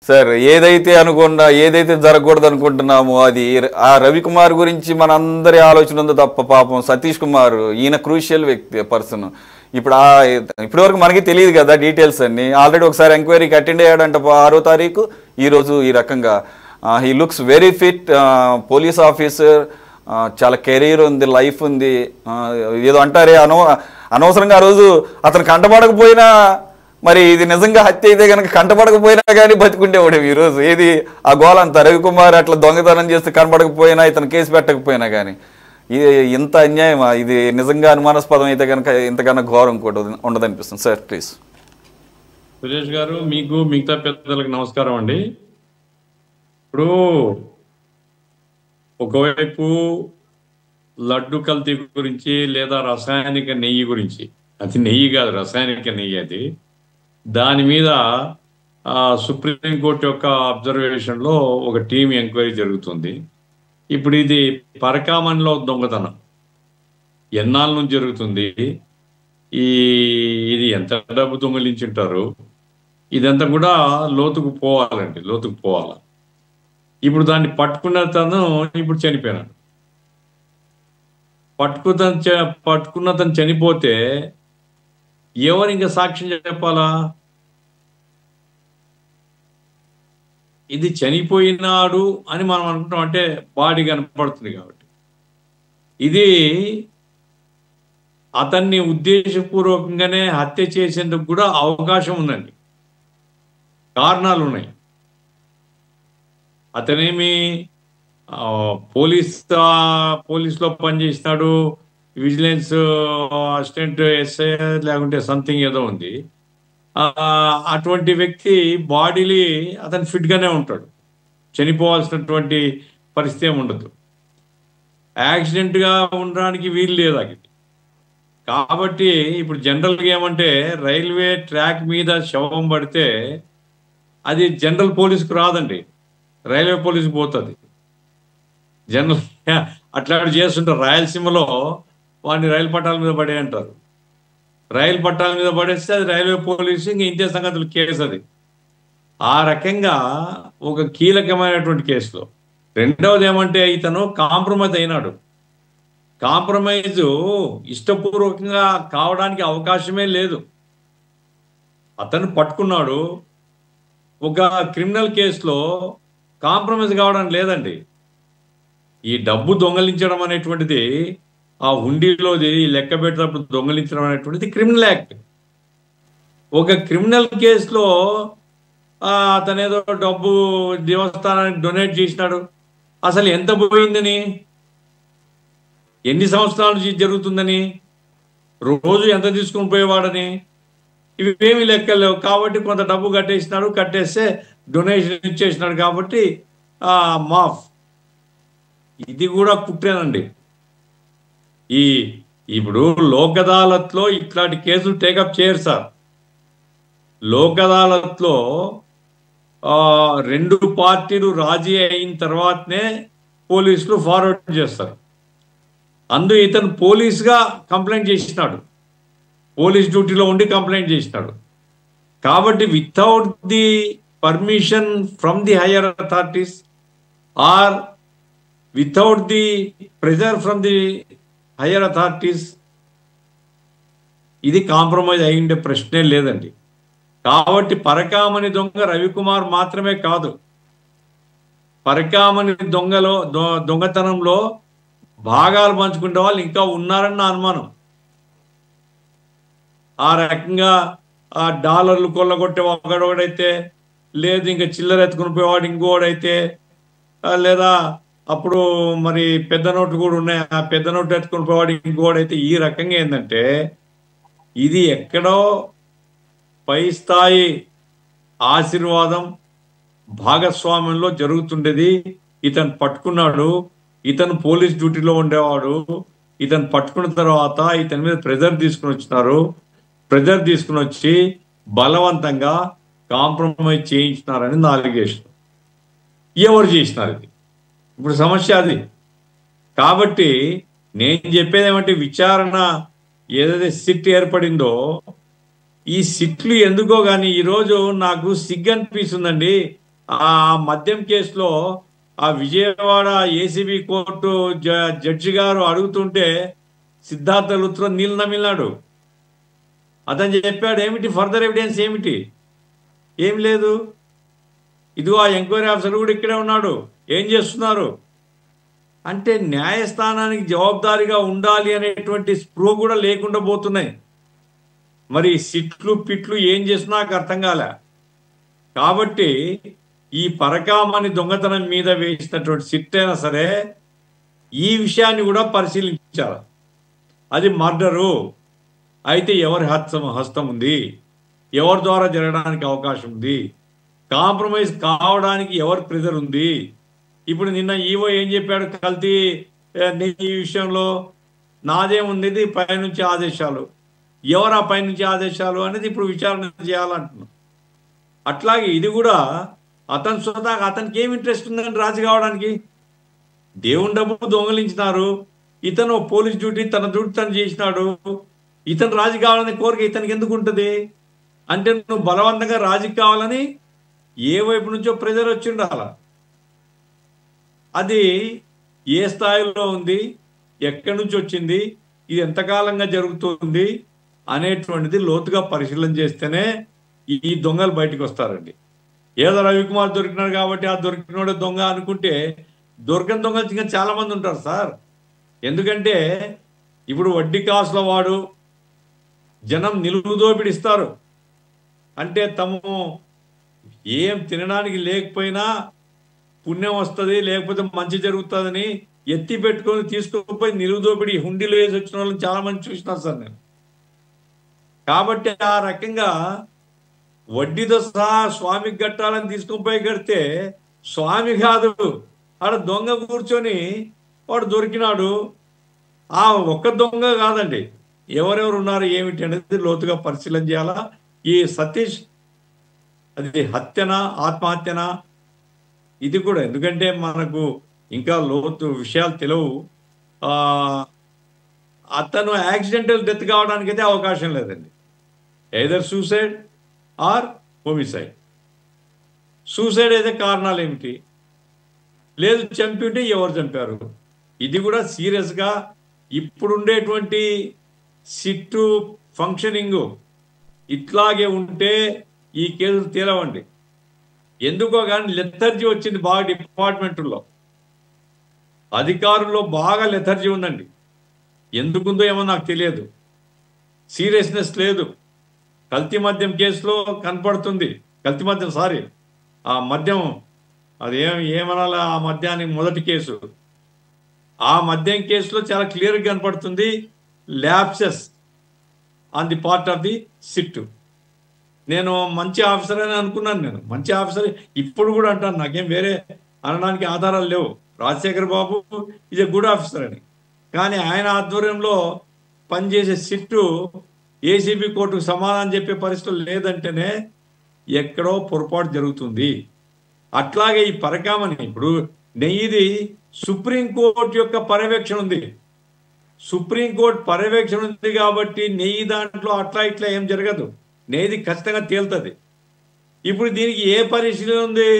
Sir ఏదైతే జరగకూడదు అనుకుంటున్నామో అది ఆ రవికుమార్ గురించి మనందరి ఆలోచన ఉందో తప్ప పాపం సతీష్ కుమార్ ఈయన క్రూషియల్ పర్సన్. ఇప్పటి వరకు మనకి తెలియదు కదా డీటెయిల్స్ అన్ని. ఆల్రెడీ ఒకసారి ఎంక్వైరీకి అటెండ్ అయ్యాడంట 6వ తారీఖు. ఈరోజు ఈ రకంగా he looks very fit police officer, చాలా కెరీర్ ఉంది, లైఫ్ ఉంది. ఏదో అంటారే అనవసరంగా ఆ రోజు అతను కంటపడకపోయినా, మరి ఇది నిజంగా హత్య అయితే కనుక కంటపడకపోయినా కానీ బతికుండేవాడు ఈరోజు. ఏది ఆ గోల అంతా రవికుమార్ అట్లా దొంగతనం చేస్తే కనపడకపోయినా, ఇతను కేసు పెట్టకపోయినా కానీ ఇది ఇంత అన్యాయమా? ఇది నిజంగా అనుమానాస్పదం అయితే కనుక ఇంతకన్నా ఘోరం కూడా ఉండదనిపిస్తుంది. Sir please. సురేష్ గారు, మీకు మిగతా పెద్దలకు నమస్కారం అండి. ఇప్పుడు ఒకవైపు లడ్డు కల్తీ గురించి లేదా రసాయనిక నెయ్యి గురించి, అది నెయ్యి కాదు రసాయనిక నెయ్యి, అది దాని మీద సుప్రీంకోర్టు యొక్క అబ్జర్వేషన్లో ఒక టీం ఎంక్వైరీ జరుగుతుంది. ఇప్పుడు ఇది పరకామణిలో దొంగతనం ఎన్నాళ్ళ నుంచి జరుగుతుంది, ఇది ఎంత డబ్బు దొంగలించుంటారు, ఇదంతా కూడా లోతుకు పోవాలి. ఇప్పుడు దాన్ని పట్టుకున్న తను ఇప్పుడు చనిపోయినాడు. పట్టుకున్న తను చనిపోతే ఎవరు ఇంకా సాక్ష్యం చెప్పాలా? ఇది చనిపోయినాడు అని మనం అనుకుంటాం, అంటే బాడీ కనపడుతుంది కాబట్టి. ఇది అతన్ని ఉద్దేశపూర్వకంగానే హత్య చేసేందుకు కూడా అవకాశం ఉందండి, కారణాలు ఉన్నాయి. అతనేమి పోలీస్లో పనిచేసినాడు, విజిలెన్స్ అసిస్టెంట్ ఎస్ఐ లేకుంటే సంథింగ్ ఏదో ఉంది. అటువంటి వ్యక్తి బాడీలీ అతను ఫిట్గానే ఉంటాడు, చనిపోవాల్సినటువంటి పరిస్థితి ఏమి ఉండదు. యాక్సిడెంట్గా ఉండడానికి వీలు లేదు అది. కాబట్టి ఇప్పుడు జనరల్గా ఏమంటే రైల్వే ట్రాక్ మీద శవం పడితే అది జనరల్ పోలీసుకు రాదండి, రైల్వే పోలీసుకు పోతుంది. జనరల్ అట్లా చేస్తుంటారు. రాయలసీమలో వాడిని రైలు పట్టాల మీద పడే అంటారు. రైలు పట్టాల మీద పడేస్తే అది రైల్వే పోలీసు, ఇంక ఇంతే సంగతులు కేసు అది. ఆ రకంగా ఒక కీలకమైనటువంటి కేసులో. రెండవది ఏమంటే ఇతను కాంప్రమైజ్ అయినాడు. కాంప్రమైజు ఇష్టపూర్వకంగా కావడానికి అవకాశమే లేదు. అతను పట్టుకున్నాడు. ఒక క్రిమినల్ కేసులో కాంప్రమైజ్ కావడం లేదండి. ఈ డబ్బు దొంగలించడం అనేటువంటిది, ఆ హుండీలోది లెక్క పెట్టేటప్పుడు దొంగలించడం అనేటువంటిది క్రిమినల్ యాక్ట్. ఒక క్రిమినల్ కేసులో అతనేదో డబ్బు దేవస్థానానికి డొనేట్ చేసినాడు. అసలు ఎంత పోయిందని, ఎన్ని సంవత్సరాల నుంచి జరుగుతుందని, రోజు ఎంత తీసుకుని పోయేవాడని, ఇవేమీ లెక్కలేవు. కాబట్టి కొంత డబ్బు కట్టేస్తే డొనేషన్ ఇచ్చేసినాడు కాబట్టి మాఫ్. ఇది కూడా కుట్రేనండి. ఇప్పుడు లోక్ అదాలత్లో ఇట్లాంటి కేసులు టేకప్ చేయరు సార్. లోక్ అదాలత్లో 2 పార్టీలు రాజీ అయిన తర్వాతనే పోలీసులు ఫార్వర్డ్ చేస్తారు. ఇతను పోలీస్గా కంప్లైంట్ చేసినాడు, పోలీస్ డ్యూటీలో ఉండి కంప్లైంట్ చేసినాడు. కాబట్టి without the permission from the higher authorities or without the pressure from the higher authorities, ఇది కాంప్రమైజ్ అయ్యిండే ప్రశ్నే లేదండి. కాబట్టి పరకామణి దొంగ రవికుమార్ మాత్రమే కాదు, పరకామణి దొంగతనంలో భాగాలు పంచుకునే వాళ్ళు ఇంకా ఉన్నారన్న అనుమానం. ఆ రకంగా డాలర్లు కొల్లగొట్టే ఒకడైతే, లేదు ఇంకా చిల్లర ఎత్తుకుని పోయేవాడు ఇంకోడైతే, లేదా అప్పుడు మరి పెద్ద నోట్లు కూడా ఉన్నాయి, ఆ పెద్ద నోట్లు ఎత్తుకుని పోవాడు ఇంకోడైతే. ఈ రకంగా ఏంటంటే ఇది ఎక్కడో పై స్థాయి ఆశీర్వాదం భాగస్వామ్యంలో జరుగుతుండేది. ఇతను పట్టుకున్నాడు, ఇతను పోలీస్ డ్యూటీలో ఉండేవాడు. ఇతను పట్టుకున్న తర్వాత ఇతని మీద ప్రెజర్ తీసుకుని వచ్చి బలవంతంగా కాంప్రమైజ్ చేయించినారని నా అలిగేషన్. ఎవరు చేసినారు ఇది? ఇప్పుడు సమస్య అది. కాబట్టి నేను చెప్పేది ఏమంటే, విచారణ ఏదైతే సిట్ ఏర్పడిందో, ఈ సిట్లు ఎందుకో కానీ ఈరోజు నాకు సిగ్గు అనిపిస్తుందండి. ఆ మద్యం కేసులో ఆ విజయవాడ ఏసీబీ కోర్టు జడ్జి గారు అడుగుతుంటే సిద్ధార్థ లుత్రో నీళ్ళు నమిలినాడు. అతను చెప్పాడు ఏమిటి ఫర్దర్ ఎవిడెన్స్ ఏమిటి, ఏం లేదు. ఇదిగో ఆ ఎంక్వైరీ ఆఫీసర్ కూడా ఇక్కడే ఉన్నాడు, ఏం చేస్తున్నారు అంటే న్యాయస్థానానికి జవాబుదారీగా ఉండాలి అనేటువంటి స్పృహ కూడా లేకుండా పోతున్నాయి. మరి సిట్లు పిట్లు ఏం చేసినా నాకు అర్థం కాలే. కాబట్టి ఈ పరకామణి దొంగతనం మీద వేసినటువంటి సిట్ అయినా సరే ఈ విషయాన్ని కూడా పరిశీలించాలి. అది మర్డరు అయితే ఎవరి హస్తం ఉంది, ఎవరి ద్వారా జరగడానికి అవకాశం ఉంది, కాంప్రమైజ్ కావడానికి ఎవరి ప్రెజర్ ఉంది. ఇప్పుడు నిన్న ఈవో ఏం చెప్పాడు, కల్తీ ఈ విషయంలో నాదేముంది, ఇది పైనుంచి ఆదేశాలు, ఎవరు ఆ పైనుంచి ఆదేశాలు అనేది ఇప్పుడు విచారణ చేయాలంటున్నాం. అట్లాగే ఇది కూడా అతను సొంతంగా అతనికి ఏం ఇంట్రెస్ట్ ఉందని రాజు కావడానికి. దేవుని డబ్బు దొంగలించినారు, ఇతను పోలీస్ డ్యూటీ తన డ్యూటీ తను చేసినాడు, ఇతను రాజు కావాలనే కోరిక ఇతనికి ఎందుకు ఉంటుంది అంటే నువ్వు బలవంతంగా రాజు కావాలని ఏ వైపు నుంచో ప్రెజర్ వచ్చి ఉండాల. అది ఏ స్థాయిలో ఉంది, ఎక్కడి నుంచి వచ్చింది, ఇది ఎంతకాలంగా జరుగుతుంది అనేటువంటిది లోతుగా పరిశీలన చేస్తేనే ఈ దొంగలు బయటకు వస్తారండి. ఏదో రవికుమార్ దొరికినాడు కాబట్టి ఆ దొరికినోడే దొంగ అనుకుంటే దొరకని దొంగలు ఇంకా చాలా మంది ఉంటారు సార్. ఎందుకంటే ఇప్పుడు వడ్డీ కాసుల వాడు జనం నిలువు దోపిడిస్తారు అంటే తము ఏం తినడానికి లేకపోయినా పుణ్యం వస్తుంది లేకపోతే మంచి జరుగుతుందని ఎత్తి పెట్టుకొని తీసుకుపోయి నిలువు దోపిడి హుండీలో వేసి వచ్చిన వాళ్ళని చాలా మంది చూసినారు సార్ నేను. కాబట్టి ఆ రకంగా వడ్డీతో సహా స్వామికి కట్టాలని తీసుకుపోయి కడితే స్వామి కాదు ఆడ దొంగ కూర్చొని వాడు దొరికినాడు. ఆ ఒక్క దొంగ కాదండి, ఎవరెవరు ఉన్నారు ఏమిటి అనేది లోతుగా పరిశీలన చేయాలా. ఈ సతీష్ అది హత్యనా ఆత్మహత్యనా ఇది కూడా, ఎందుకంటే మనకు ఇంకా లోతు విషయాలు తెలియవు. అతను యాక్సిడెంటల్ డెత్ కావడానికి అయితే అవకాశం లేదండి. Either suicide or homicide. Suicide అయితే కారణాలు ఏమిటి, లేదు చంపి ఉంటే ఎవరు చంపారు, ఇది కూడా సీరియస్గా ఇప్పుడుండేటువంటి సిట్టు ఫంక్షనింగ్ ఇట్లాగే ఉంటే ఈ కేసులు తేలవండి. ఎందుకో కానీ లెథర్జీ వచ్చింది బాగా డిపార్ట్మెంట్లో, అధికారుల్లో బాగా లెథర్జీ ఉందండి. ఎందుకుందో ఏమో నాకు తెలియదు, సీరియస్నెస్ లేదు. కల్తీ మద్యం కేసులో కనపడుతుంది, కల్తీ మద్యం సారీ ఆ మద్యం అది ఏమనాలి, ఆ మద్యానికి మొదటి కేసు, ఆ మద్యం కేసులో చాలా క్లియర్గా కనపడుతుంది lapses on the part of the SIT. నేను మంచి ఆఫీసర్ అని అనుకున్నాను, నేను మంచి ఆఫీసర్ ఇప్పుడు కూడా అంటాను, నాకేం వేరే అనడానికి ఆధారాలు లేవు. రాజశేఖర్ బాబు ఈజ్ ఎ గుడ్ ఆఫీసర్ అని, కానీ ఆయన ఆధ్వర్యంలో పనిచేసే సిట్టు ఏసీబీ కోర్టుకు సమాధానం చెప్పే పరిస్థితులు లేదంటేనే ఎక్కడో పొరపాటు జరుగుతుంది. అట్లాగే ఈ పరకామని ఇప్పుడు నెయ్యిది సుప్రీంకోర్టు యొక్క పర్యవేక్షణ ఉంది, సుప్రీంకోర్టు పర్యవేక్షణ ఉంది కాబట్టి నెయ్యి దాంట్లో అట్లా ఇట్లా ఏం జరగదు, నెయ్యిది ఖచ్చితంగా తేలుతుంది. ఇప్పుడు దీనికి ఏ పరిశీలన ఉంది,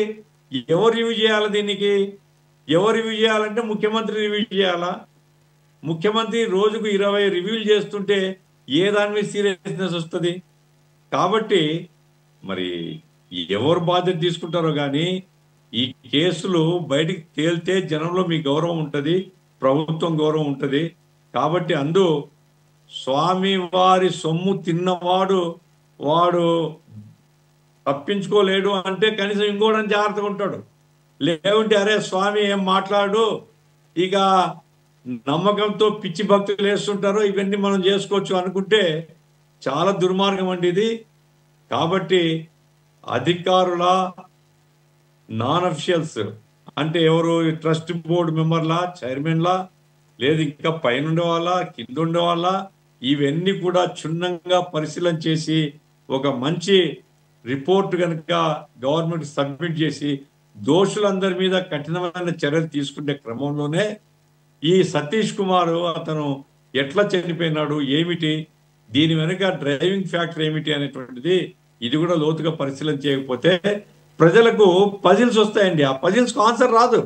ఎవరు రివ్యూ చేయాలి, దీనికి ఎవరు రివ్యూ చేయాలంటే ముఖ్యమంత్రి రివ్యూ చేయాలా. ముఖ్యమంత్రి రోజుకు 20 రివ్యూలు చేస్తుంటే ఏ దాని మీద సీరియస్నెస్ వస్తుంది. కాబట్టి మరి ఎవరు బాధ్యత తీసుకుంటారో కానీ ఈ కేసులు బయటికి తేలితే జనంలో మీ గౌరవం ఉంటుంది, ప్రభుత్వం గౌరవం ఉంటుంది. కాబట్టి స్వామి వారి సొమ్ము తిన్నవాడు వాడు తప్పించుకోలేడు అంటే కనీసం ఇంకోడని జాగ్రత్తగా ఉంటాడు. లేకుంటే అరే స్వామి ఏం మాట్లాడు, ఇక నమ్మకంతో పిచ్చి భక్తులు వేస్తుంటారో ఇవన్నీ మనం చేసుకోవచ్చు అనుకుంటే చాలా దుర్మార్గం అండి ఇది. కాబట్టి అధికారుల నాన్ అఫిషియల్స్ అంటే ఎవరు, ట్రస్ట్ బోర్డు మెంబర్లా, చైర్మన్లా, లేదు ఇంకా పైన ఉండేవాళ్ళ, కింద ఉండేవాళ్ళ, ఇవన్నీ కూడా క్షుణ్ణంగా పరిశీలన చేసి ఒక మంచి రిపోర్ట్ కనుక గవర్నమెంట్ సబ్మిట్ చేసి దోషులందరి మీద కఠినమైన చర్యలు తీసుకునే క్రమంలోనే ఈ సతీష్ కుమార్ అతను ఎట్లా చనిపోయినాడు, ఏమిటి దీని వెనుక డ్రైవింగ్ ఫ్యాక్టర్ ఏమిటి అనేటువంటిది ఇది కూడా లోతుగా పరిశీలన చేయకపోతే ప్రజలకు పజిల్స్ వస్తాయండి. ఆ పజిల్స్కి ఆన్సర్ రాదు.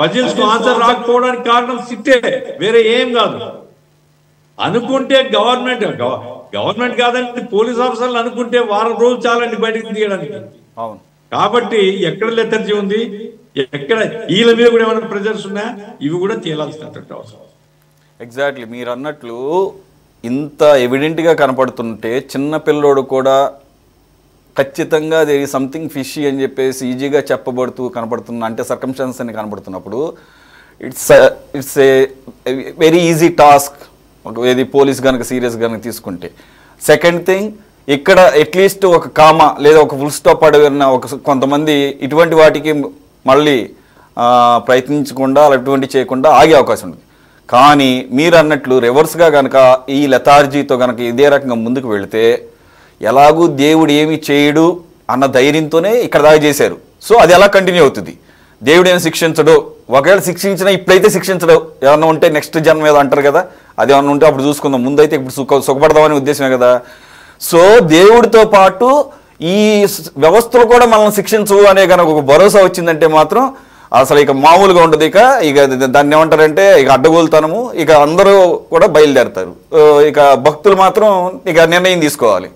పజిల్స్కు ఆన్సర్ రాకపోవడానికి కారణం సిట్టే, వేరే ఏం కాదు. అనుకుంటే గవర్నమెంట్ కాదండి, పోలీస్ ఆఫీసర్లు అనుకుంటే వారం రోజులు చాలండి బయటకు తీయడానికి. అవును. కాబట్టి ఎక్కడ లెథర్జీ ఉంది, ఎక్కడ వీళ్ళ మీద కూడా ఏమైనా ప్రెజర్స్ ఉన్నాయా, ఇవి కూడా తేలాల్సినటువంటి అవసరం. ఎగ్జాక్ట్లీ మీరు అన్నట్లు ఇంత ఎవిడెంట్గా కనపడుతుంటే చిన్న పిల్లోడు కూడా ఖచ్చితంగా దేర్ ఈజ్ సంథింగ్ ఫిషీ అని చెప్పేసి ఈజీగా చెప్పబడుతూ కనపడుతున్న, అంటే సర్కమ్స్టాన్సెస్ అని కనపడుతున్నప్పుడు it's a very easy task ఏది పోలీస్ కనుక సీరియస్ కనుక తీసుకుంటే. సెకండ్ థింగ్, ఇక్కడ అట్లీస్ట్ ఒక కామా లేదా ఒక ఫుల్ స్టాప్ అడిగిన కొంతమంది ఇటువంటి వాటికి మళ్ళీ ప్రయత్నించకుండా అటువంటి చేయకుండా ఆగే అవకాశం ఉంది. కానీ మీరు అన్నట్లు రివర్స్గా కనుక ఈ లెథార్జీతో కనుక ఇదే రకంగా ముందుకు వెళితే ఎలాగూ దేవుడు ఏమి చేయడు అన్న ధైర్యంతోనే ఇక్కడ దాకా చేశారు. సో అది ఎలా కంటిన్యూ అవుతుంది? దేవుడు ఏమి శిక్షించడు, ఒకవేళ శిక్షించినా ఇప్పుడైతే శిక్షించడు, ఏమన్నా ఉంటే నెక్స్ట్ జన్మ ఏదో అంటారు కదా, అది ఏమన్నా ఉంటే అప్పుడు చూసుకుందాం, ముందైతే ఇప్పుడు సుఖపడదామనే ఉద్దేశమే కదా. సో దేవుడితో పాటు ఈ వ్యవస్థలు కూడా మనల్ని శిక్షించవు అనే కనుక ఒక భరోసా వచ్చిందంటే మాత్రం అసలు ఇక మామూలుగా ఉండదు. ఇక దాన్ని ఏమంటారంటే ఇక అడ్డగోలుతనము, ఇక అందరూ కూడా బయలుదేరతారు. ఇక భక్తులు మాత్రం ఇక నిర్ణయం తీసుకోవాలి.